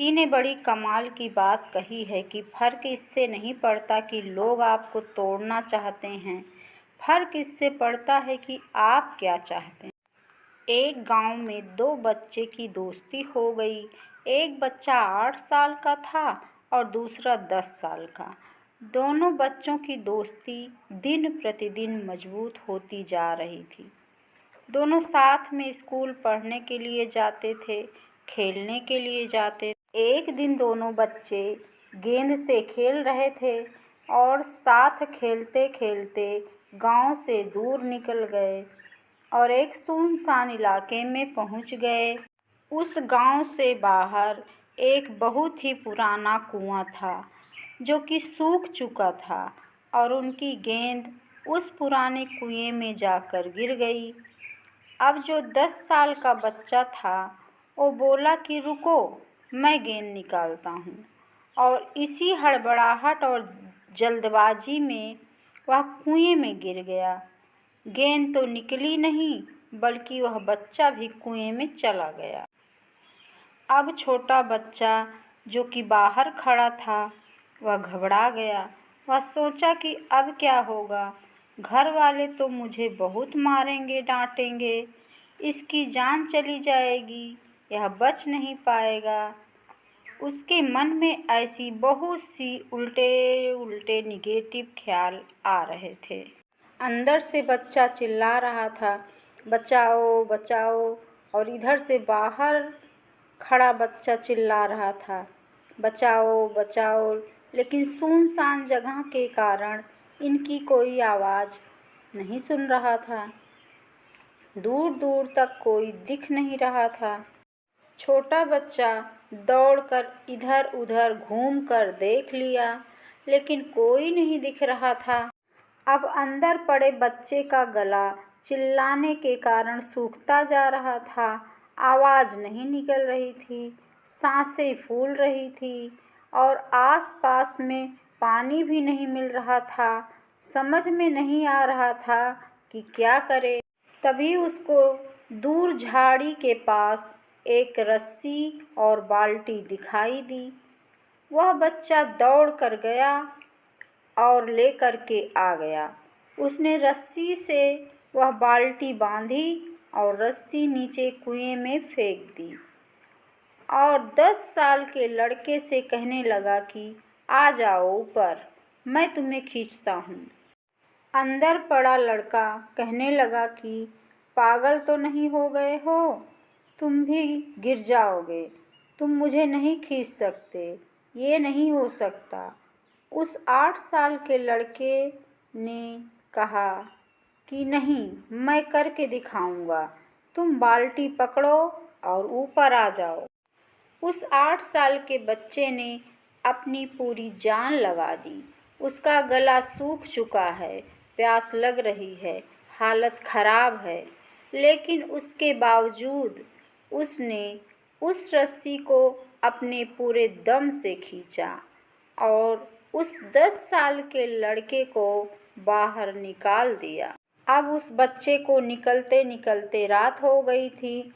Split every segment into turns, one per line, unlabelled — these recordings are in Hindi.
किसी ने बड़ी कमाल की बात कही है कि फर्क इससे नहीं पड़ता कि लोग आपको तोड़ना चाहते हैं, फर्क इससे पड़ता है कि आप क्या चाहते हैं। एक गांव में दो बच्चे की दोस्ती हो गई। एक बच्चा 8 साल का था और दूसरा 10 साल का। दोनों बच्चों की दोस्ती दिन प्रतिदिन मजबूत होती जा रही थी। दोनों साथ में स्कूल पढ़ने के लिए जाते थे, खेलने के लिए जाते थे। एक दिन दोनों बच्चे गेंद से खेल रहे थे और साथ खेलते खेलते गांव से दूर निकल गए और एक सुनसान इलाके में पहुंच गए। उस गांव से बाहर एक बहुत ही पुराना कुआं था जो कि सूख चुका था और उनकी गेंद उस पुराने कुएं में जाकर गिर गई। अब जो 10 साल का बच्चा था वो बोला कि रुको, मैं गेंद निकालता हूँ। और इसी हड़बड़ाहट और जल्दबाजी में वह कुएं में गिर गया। गेंद तो निकली नहीं बल्कि वह बच्चा भी कुएं में चला गया। अब छोटा बच्चा जो कि बाहर खड़ा था वह घबरा गया। वह सोचा कि अब क्या होगा, घर वाले तो मुझे बहुत मारेंगे, डांटेंगे, इसकी जान चली जाएगी, यह बच नहीं पाएगा। उसके मन में ऐसी बहुत सी उल्टे उल्टे निगेटिव ख्याल आ रहे थे। अंदर से बच्चा चिल्ला रहा था, बचाओ बचाओ, और इधर से बाहर खड़ा बच्चा चिल्ला रहा था, बचाओ बचाओ। लेकिन सुनसान जगह के कारण इनकी कोई आवाज़ नहीं सुन रहा था। दूर दूर तक कोई दिख नहीं रहा था। छोटा बच्चा दौड़कर इधर उधर घूमकर देख लिया लेकिन कोई नहीं दिख रहा था। अब अंदर पड़े बच्चे का गला चिल्लाने के कारण सूखता जा रहा था। आवाज़ नहीं निकल रही थी, सांसें फूल रही थी और आसपास में पानी भी नहीं मिल रहा था। समझ में नहीं आ रहा था कि क्या करे। तभी उसको दूर झाड़ी के पास एक रस्सी और बाल्टी दिखाई दी। वह बच्चा दौड़ कर गया और लेकर के आ गया। उसने रस्सी से वह बाल्टी बांधी और रस्सी नीचे कुएं में फेंक दी और 10 साल के लड़के से कहने लगा कि आ जाओ ऊपर, मैं तुम्हें खींचता हूँ। अंदर पड़ा लड़का कहने लगा कि पागल तो नहीं हो गए हो, तुम भी गिर जाओगे, तुम मुझे नहीं खींच सकते, ये नहीं हो सकता। उस 8 साल के लड़के ने कहा कि नहीं, मैं करके दिखाऊंगा, तुम बाल्टी पकड़ो और ऊपर आ जाओ। उस 8 साल के बच्चे ने अपनी पूरी जान लगा दी। उसका गला सूख चुका है, प्यास लग रही है, हालत खराब है, लेकिन उसके बावजूद उसने उस रस्सी को अपने पूरे दम से खींचा और उस 10 साल के लड़के को बाहर निकाल दिया। अब उस बच्चे को निकलते निकलते रात हो गई थी।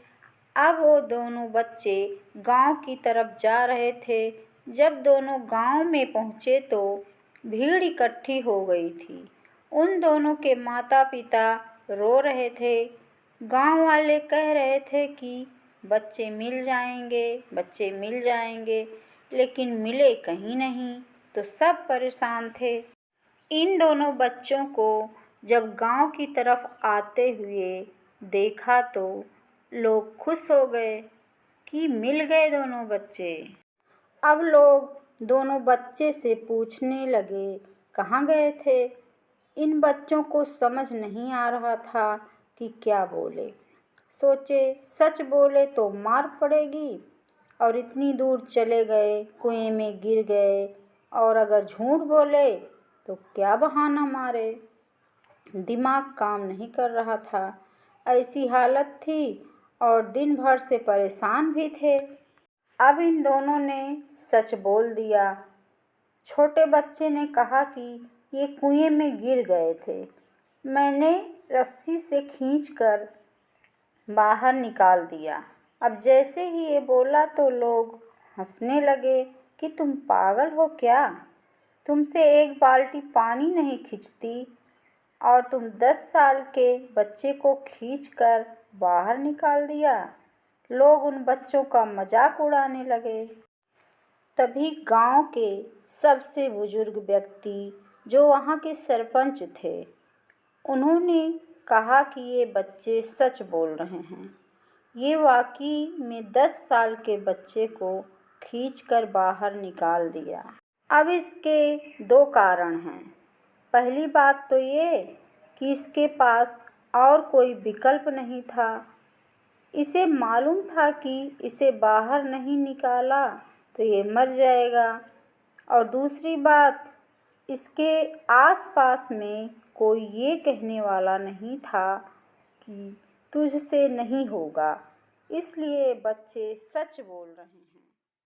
अब वो दोनों बच्चे गांव की तरफ जा रहे थे। जब दोनों गांव में पहुँचे तो भीड़ इकट्ठी हो गई थी। उन दोनों के माता पिता रो रहे थे। गांव वाले कह रहे थे कि बच्चे मिल जाएंगे, बच्चे मिल जाएंगे, लेकिन मिले कहीं नहीं, तो सब परेशान थे। इन दोनों बच्चों को जब गांव की तरफ आते हुए देखा तो लोग खुश हो गए कि मिल गए दोनों बच्चे। अब लोग दोनों बच्चे से पूछने लगे कहाँ गए थे। इन बच्चों को समझ नहीं आ रहा था कि क्या बोले। सोचे सच बोले तो मार पड़ेगी और इतनी दूर चले गए, कुएं में गिर गए, और अगर झूठ बोले तो क्या बहाना मारे। दिमाग काम नहीं कर रहा था, ऐसी हालत थी और दिन भर से परेशान भी थे। अब इन दोनों ने सच बोल दिया। छोटे बच्चे ने कहा कि ये कुएं में गिर गए थे, मैंने रस्सी से खींचकर बाहर निकाल दिया। अब जैसे ही ये बोला तो लोग हंसने लगे कि तुम पागल हो क्या? तुमसे एक बाल्टी पानी नहीं खींचती और तुम 10 साल के बच्चे को खींचकर बाहर निकाल दिया। लोग उन बच्चों का मजाक उड़ाने लगे। तभी गांव के सबसे बुजुर्ग व्यक्ति, जो वहाँ के सरपंच थे, उन्होंने कहा कि ये बच्चे सच बोल रहे हैं। ये वाकई में 10 साल के बच्चे को खींचकर बाहर निकाल दिया। अब इसके 2 कारण हैं। पहली बात तो ये कि इसके पास और कोई विकल्प नहीं था। इसे मालूम था कि इसे बाहर नहीं निकाला तो ये मर जाएगा। और दूसरी बात, इसके आसपास में कोई ये कहने वाला नहीं था कि तुझसे नहीं होगा, इसलिए बच्चे सच बोल रहे हैं।